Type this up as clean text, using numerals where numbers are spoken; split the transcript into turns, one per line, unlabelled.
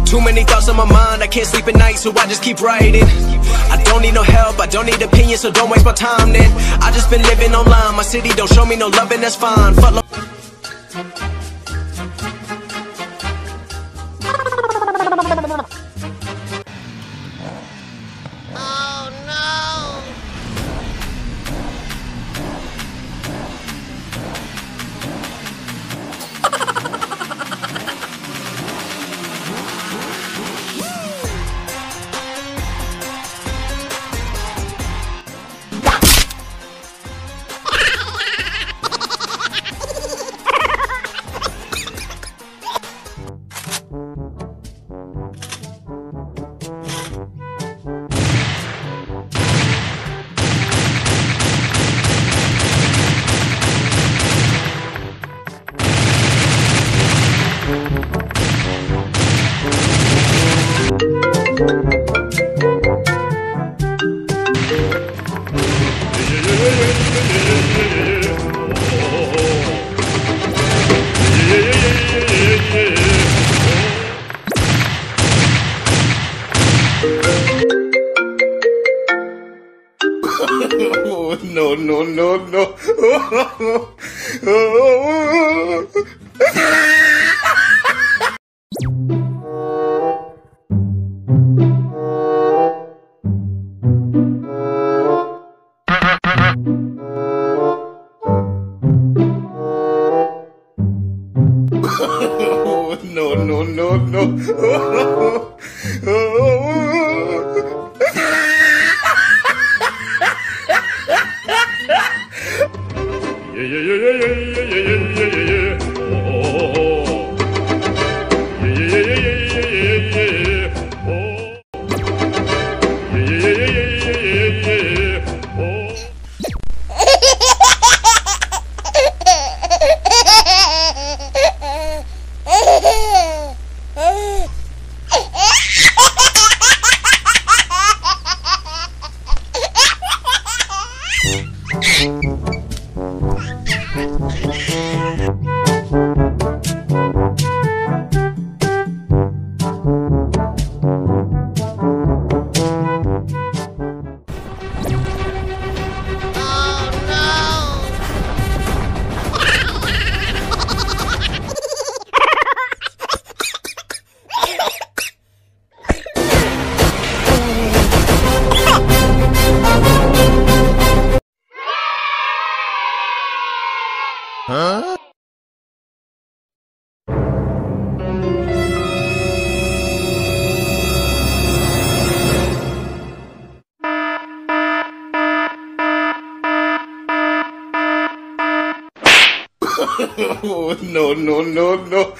Too many thoughts on my mind, I can't sleep at night, so I just keep writing. I don't need no help, I don't need opinions, so don't waste my time then. I just been living online, my city don't show me no love and that's fine. Fuck
Oh, no, no, no, no. Oh, no, no, no, no. Yeah, yeah, yeah, yeah, yeah, yeah, yeah, yeah, yeah. Oh, yeah, yeah, yeah, yeah, yeah, yeah, yeah. Oh, yeah, yeah, yeah, yeah, yeah, yeah, yeah. Oh.
Huh?
Oh, no, no, no, no.